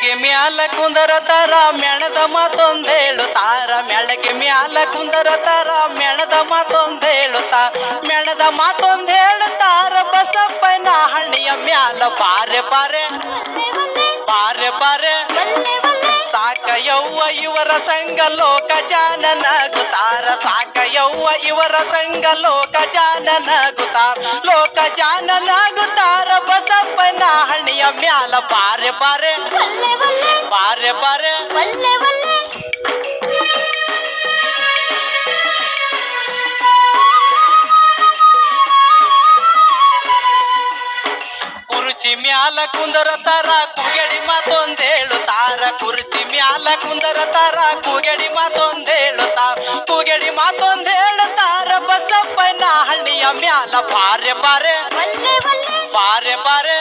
ಮೆಳಗೆ ಮ್ಯಾಲ ಕುಂದರತಾರ ಮೆಣದ ಮಾತೊಂದೇಳುತ್ತಾರ ಮೆಳಗೆ ಮ್ಯಾಲ ಕುಂದರತಾರ ಮೆಣದ ಮಾತೊಂದೇಳುತ್ತಾ ಮೆಣದ ಮಾತೊಂದೇಳುತ್ತಾರ ಬಸಪ್ಪನ ಹಣ್ಣಿಯ ಮ್ಯಾಲ ಪಾರೆ ಪಾರೆ ಪಾರೆ ಪಾರೆ ಸಾಕ ಯವ್ವ ಇವರ ಸಂಗ ಲೋಕ ಜಾನ ನಗುತ್ತಾರ ಸಾಕ ಯವ್ವ ಇವರ ಸಂಗ ಲೋಕ ಜಾನ ನಗುತ್ತಾರ ಲೋಕ ಜಾನ ನಗುತ್ತಾರ ಬಸಪ್ಪನ ಹಣ್ಣಿಯ ಮ್ಯಾಲ ಪಾರೆ ಪಾರೆ ಪಾರೆ ಪಾರೆ ಕುರ್ಚಿ ಮ್ಯಾಲ ಕುಂದರತಾರ ಕುಗಡಿ ಮಾತೊಂದೇಳುತ್ತಾರ ಕುರ್ಚಿ ಮ್ಯಾಲ ಕುಂದರತಾರ ಕುಗಡಿ ಮಾತೊಂದೇಳುತ್ತಾರ ಕುಗಡಿ ಮಾತೊಂದೇಳುತ್ತಾರ ಬಸಪ್ಪನ ಹಳ್ಳಿಯ ಮ್ಯಾಲ ಪಾರೆ ಪಾರೆ ಪಾರೆ ಪಾರೆ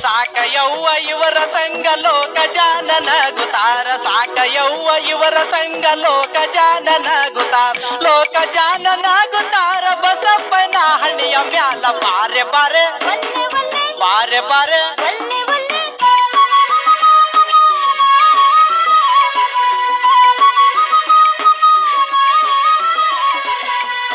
ಸಾಕ ಯವ್ವ ಇವರ ಸಂಗ ಲೋಕ ಜಾನ ನಗುತ್ತಾರ ಸಾಕ ಯವ್ವ ಇವರ ಸಂಗ ಲೋಕ ಜಾನ ನಗುತ್ತಾರ ಲೋಕ ಜಾನ ನಗುತ್ತಾರ ಬಸಪ್ಪನ ಹಳ್ಳಿಯ ಮ್ಯಾಲ ಪಾರೆ ಪಾರೆ ಪಾರೆ ಪಾರೆ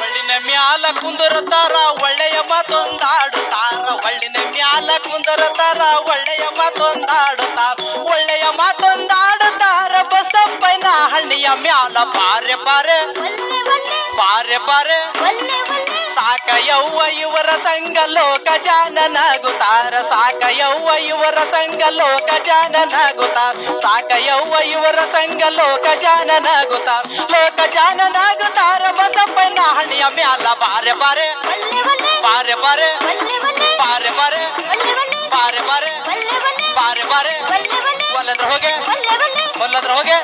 ಒಳ್ಳಿನ ಮ್ಯಾಲ ಕುಂದರತಾರ ಒಳ್ಳೆಯ ಮಾತೊಂದಾಡುತ್ತಾರ ಒಳ್ಳಿನ ಮ್ಯಾಲ ಕುಂದರತಾರ ಒಳ್ಳೆಯ ಮಾತೊಂದಾಡುತ್ತಾರ ಒಳ್ಳೆಯ ಮಾತೊಂದಾಡುತ್ತಾರ ಬಸಪ್ಪನ ಹಳ್ಳಿಯ ಮ್ಯಾಲ ಪಾರೆ ಪಾರೆ ಪಾರೆ ಪಾರೆ ಸಾಕ ಯವ್ವ ಇವರ ಸಂಗ ಲೋಕ ಜಾನ ನಗುತ್ತಾರ ಸಾಕ ಯವ್ವ ಇವರ ಸಂಗ ಲೋಕ ಜಾನ ನಗುತ್ತಾರ ಸಾಕ ಯವ್ವ ಇವರ ಸಂಗ ಲೋಕ ಜಾನ ನಗುತ್ತಾರ ಲೋಕ ಜಾನ ನಗುತ್ತಾರ ಬಸಪ್ಪನ ಹಣ್ಣಿಯ ಮ್ಯಾಲ ಪಾರೆ ಪಾರೆ ಪಾರೆ ಪಾರೆ ಪಾರೆ ಪಾರೆ ಪಾರೆ ಪಾರೆ ಪಾರೆ ಪಾರೆ ಒಲ್ಲದ್ರ ಹೋಗೆ ಒಲ್ಲದ್ರ ಹೋಗೆ